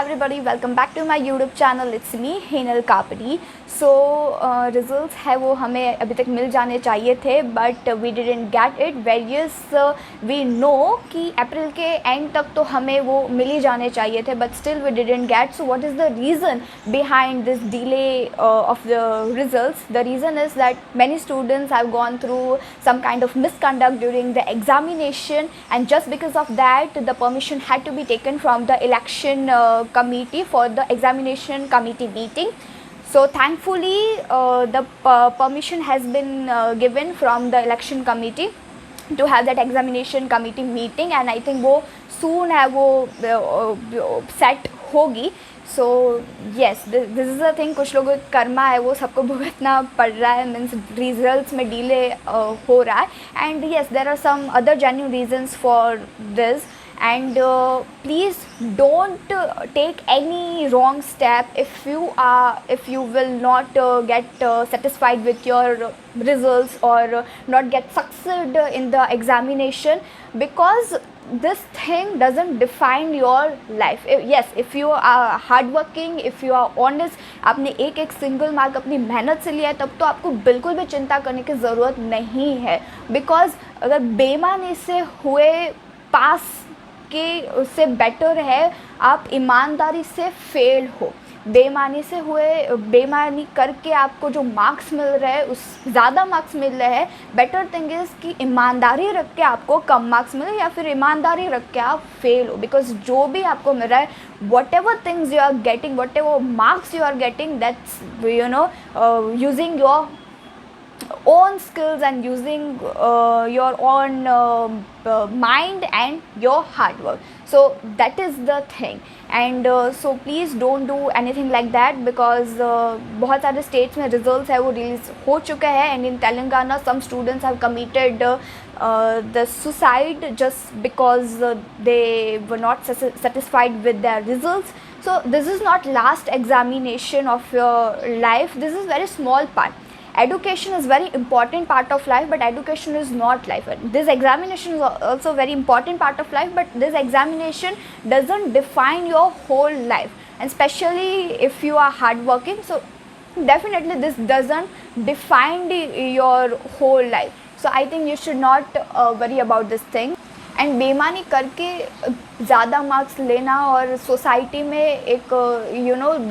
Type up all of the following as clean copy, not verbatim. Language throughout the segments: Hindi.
everybody, welcome back to my YouTube channel. It's me Hinal Kapadi. So results है वो हमें अभी तक मिल जाने चाहिए थे, but we didn't get it. Various we know कि अप्रैल के एंड तक तो हमें वो मिल ही जाने चाहिए थे, but still we didn't get. So what is the reason behind this delay of the results? The reason is that many students have gone through some kind of misconduct during the examination, and just because of that the permission had to be taken from the election committee for the examination committee meeting. So thankfully the permission has been given from the election committee to have that examination committee meeting, and I think वो soon है वो set होगी. So yes, this is the thing. कुछ लोगों का कर्मा है वो सबको भुगतना पड़ रहा है, मीन्स रिजल्ट्स में डिले हो रहा है. And yes, there are some other genuine reasons for this. And please don't take any wrong step if you will not get satisfied with your results or not get succeed in the examination, because this thing doesn't define your life. Yes, if you are hardworking, if you are honest, आपने एक सिंगल मार्क अपनी मेहनत से लिया है, तब तो आपको बिल्कुल भी चिंता करने की ज़रूरत नहीं है. बिकॉज अगर बेईमानी से हुए पास के उससे बेटर है आप ईमानदारी से फेल हो. बेईमानी करके आपको जो मार्क्स मिल रहे हैं उस ज़्यादा मार्क्स मिल रहे हैं. बेटर थिंग इज़ कि ईमानदारी रख के आपको कम मार्क्स मिले या फिर ईमानदारी रख के आप फेल हो. बिकॉज जो भी आपको मिल रहा है, whatever things you are getting, whatever marks you are getting, that's using your own skills and using your own mind and your hard work. So that is the thing. And so please don't do anything like that, because बहुत सारे states में results है वो release हो चुके हैं. And in Telangana some students have committed the suicide just because they were not satisfied with their results. So this is not last examination of your life. This is very small part. Education is very important part of life, but education is not life. This examination is also very important part of life, but this examination doesn't define your whole life, and especially if you are hardworking. So definitely this doesn't define your whole life. So I think you should not worry about this thing. And बेईमानी करके ज़्यादा मार्क्स लेना और सोसाइटी में एक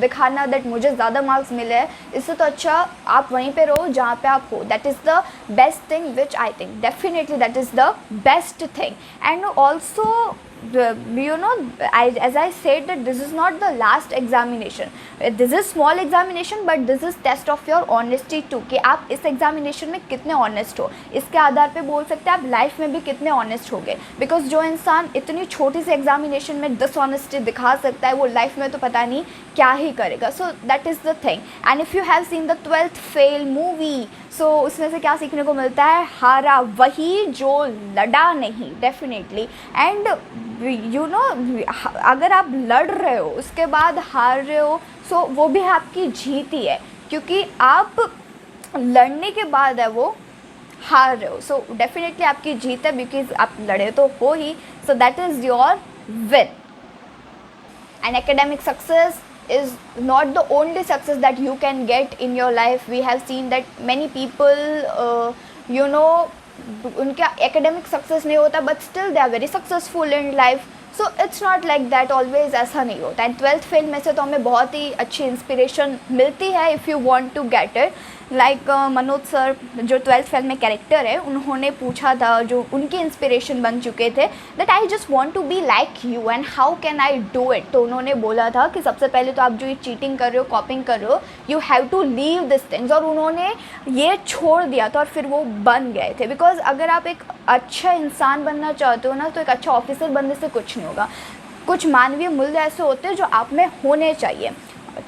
दिखाना दैट मुझे ज़्यादा मार्क्स मिले हैं, इससे तो अच्छा आप वहीं पे रहो जहाँ पे आप हो. That is the best thing which I think. Definitely that is the best thing. And also as I said that this is not the last examination. This is small examination, but this is test of your honesty too, कि आप इस examination में कितने honest हो. इसके आधार पे बोल सकते हैं आप लाइफ में भी कितने honest हो गए. बिकॉज जो इंसान इतनी छोटी सी examination में dishonesty दिखा सकता है, वो लाइफ में तो पता नहीं क्या ही करेगा. So that is the thing. And if you have seen the 12th fail movie, so उसमें से क्या सीखने को मिलता है? हारा वही जो लड़ा नहीं. डेफिनेटली. एंड अगर आप लड़ रहे हो उसके बाद हार रहे हो, सो वो भी आपकी जीत ही है, क्योंकि आप लड़ने के बाद है वो हार रहे हो. सो डेफिनेटली आपकी जीत है, बिकॉज आप लड़े तो हो ही. So that is your win. And academic success is not the only success that you can get in your life. We have seen that many people उनका academic success नहीं होता, but still they are very successful in life. So it's not like that always. ऐसा नहीं होता. एंड 12th फेल में से तो हमें बहुत ही अच्छी इंस्पिरेशन मिलती है if you want to get it. Like Manoj sir जो 12th फेल में कैरेक्टर है, उन्होंने पूछा था, जो उनकी इंस्पिरेशन बन चुके थे, that I just want to be like you and how can I do it. तो उन्होंने बोला था कि सबसे पहले तो आप जो ये चीटिंग कर रहे हो, कॉपिंग कर रहे हो, you have to leave this things. और उन्होंने ये छोड़ दिया था और फिर वो बन गए थे. बिकॉज अगर आप एक अच्छा इंसान बनना चाहते हो ना, तो एक अच्छा ऑफिसर बनने से कुछ नहीं होगा. कुछ मानवीय मूल्य ऐसे होते हैं जो आप में होने चाहिए.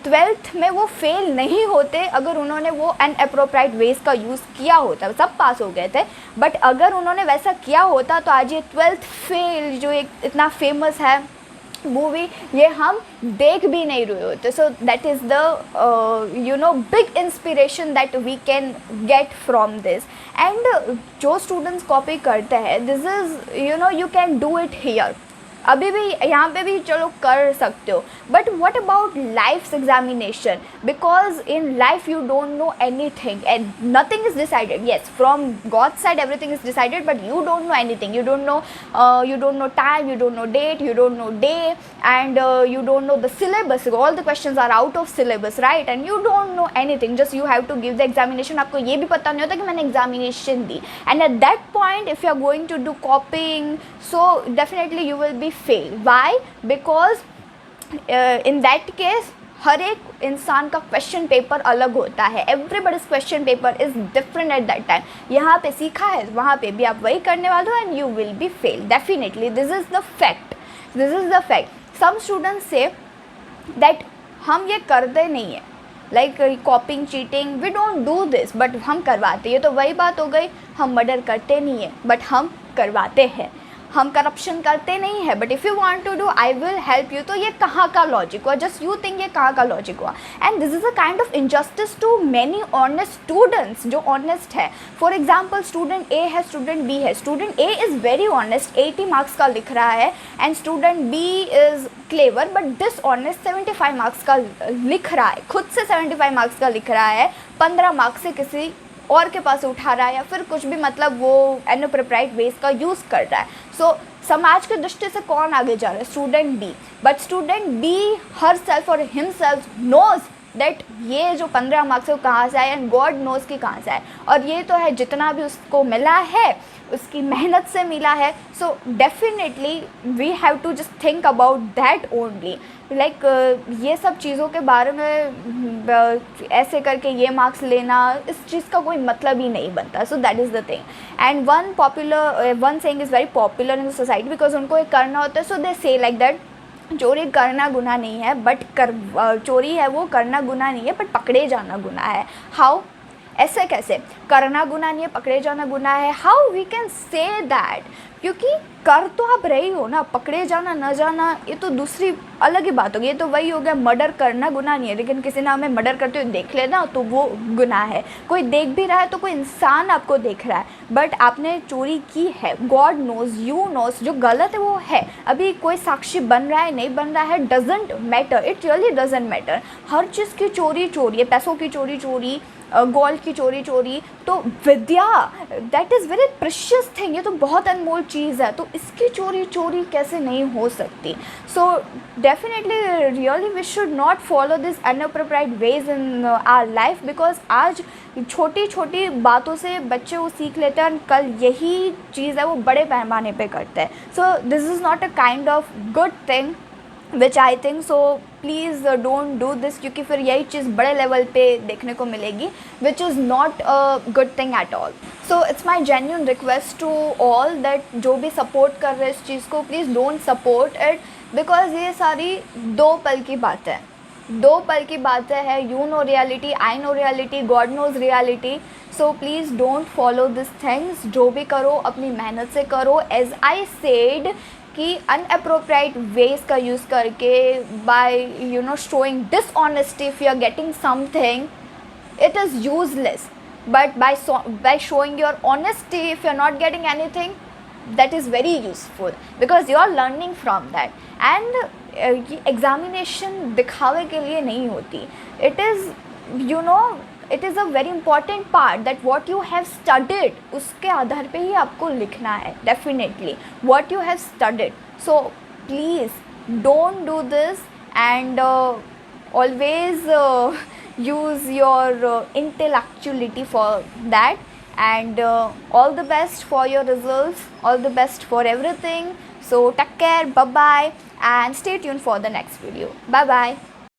12th में वो फेल नहीं होते अगर उन्होंने वो अनअप्रोप्रिएट वेज का यूज़ किया होता. सब पास हो गए थे, बट अगर उन्होंने वैसा किया होता तो आज ये 12th फेल जो एक इतना फेमस है मूवी, ये हम देख भी नहीं रहे होते. So that is the big inspiration that we can get from this. And जो स्टूडेंट्स कॉपी करते हैं, this is you can do it here. अभी भी यहाँ पे भी चलो कर सकते हो, but what about life's examination, because in life you don't know anything and nothing is decided. Yes, from God side everything is decided, but you don't know anything. You don't know time, you don't know date, you don't know day, and you don't know the syllabus. All the questions are out of syllabus, right? And you don't know anything, just you have to give the examination. आपको ये भी पता नहीं होता कि मैंने examination the, and at that point if you are going to do copying, so definitely you will be fail. Why? Because in that case हर एक इंसान का क्वेश्चन पेपर अलग होता है. Everybody's question paper is different at that time. यहाँ पे सीखा है, वहाँ पे भी आप वही करने वाले हो, and you will be fail definitely. This is the fact, this is the fact. Some students से दैट हम ये करते नहीं है, like copying, cheating, we don't do this, but हम करवाते. ये तो वही बात हो गई, हम मर्डर करते नहीं है बट हम करवाते हैं. हम करप्शन करते नहीं है, but if you want to do I will help you. तो ये कहाँ का लॉजिक हुआ? जस्ट यू थिंक ये कहाँ का लॉजिक हुआ? And this is a kind of injustice to many honest students जो ऑनेस्ट है. फॉर एग्जाम्पल स्टूडेंट ए है, स्टूडेंट बी है. Student A is very honest, 80 marks का लिख रहा है, and student B is clever but dishonest, 75 marks का लिख रहा है, खुद से 75 मार्क्स का लिख रहा है, 15 मार्क्स से किसी और के पास उठा रहा है, या फिर कुछ भी, मतलब वो इनअप्रोप्रिएट वेज का यूज़ कर रहा है. सो समाज की दृष्टि से कौन आगे जा रहा है? Student B. But student B herself और हिमसेल्फ नोज दैट ये जो 15 मार्क्स है वो कहाँ से आए, एंड गॉड नोज़ कि कहाँ से आए. और ये तो है जितना भी उसको मिला है उसकी मेहनत से मिला है. So definitely we have to just think about that only. Like ये सब चीज़ों के बारे में ऐसे करके ये मार्क्स लेना, इस चीज़ का कोई मतलब ही नहीं बनता. सो that is the thing. And one saying is very popular in the society, because उनको ये करना होता है. सो दे से लाइक दैट चोरी करना गुनाह नहीं है, बट चोरी है वो करना गुनाह नहीं है, बट पकड़े जाना गुनाह है. हाउ? ऐसे कैसे? करना गुनाह नहीं है, पकड़े जाना गुनाह है. How we can say that? क्योंकि कर तो आप रही हो ना, पकड़े जाना न जाना ये तो दूसरी अलग ही बात होगी. ये तो वही हो गया, मर्डर करना गुनाह नहीं है, लेकिन किसी ने हमें मर्डर करते हुए देख लेना तो वो गुनाह है. कोई देख भी रहा है तो कोई इंसान आपको देख रहा है, बट आपने चोरी की है, गॉड नोज, यू नोज, जो गलत है वो है. अभी कोई साक्षी बन रहा है नहीं बन रहा है, doesn't matter, it really doesn't matter. हर चीज़ की चोरी चोरी है, पैसों की चोरी चोरी, गोल्ड की चोरी चोरी. तो vidya that is very precious thing, ये तो बहुत अनमोल चीज़ है, तो इसकी चोरी चोरी कैसे नहीं हो सकती? So definitely really we should not follow this inappropriate ways in our life, because आज छोटी छोटी बातों से बच्चे वो सीख लेते हैं, और कल यही चीज़ है वो बड़े पैमाने पे करते हैं. So this is not a kind of good thing which I think. So please don't do this, क्योंकि फिर यही चीज़ बड़े लेवल पे देखने को मिलेगी, which is not a good thing at all. So it's my genuine request to all that जो भी सपोर्ट कर रहे हैं इस चीज़ को, please don't support it, because ये सारी 2 पल की बातें हैं. 2 पल की बातें हैं. You know reality, I know reality, God knows reality. So please don't follow this things. जो भी करो अपनी मेहनत से करो. एज आई सेड कि अनअप्रोप्रिएट वेज का यूज़ करके, by you know showing dishonesty, if you are getting something it is useless, but by showing your honesty, if you are not getting anything, that is very useful, because you are learning from that. And examination दिखावे के लिए नहीं होती. It is, you know, it is a very important part that what you have studied, उसके आधार पे ही आपको लिखना है definitely what you have studied. So please don't do this, and always use your intellectuality for that. And all the best for your results, all the best for everything. So take care, bye bye, and stay tuned for the next video. Bye bye.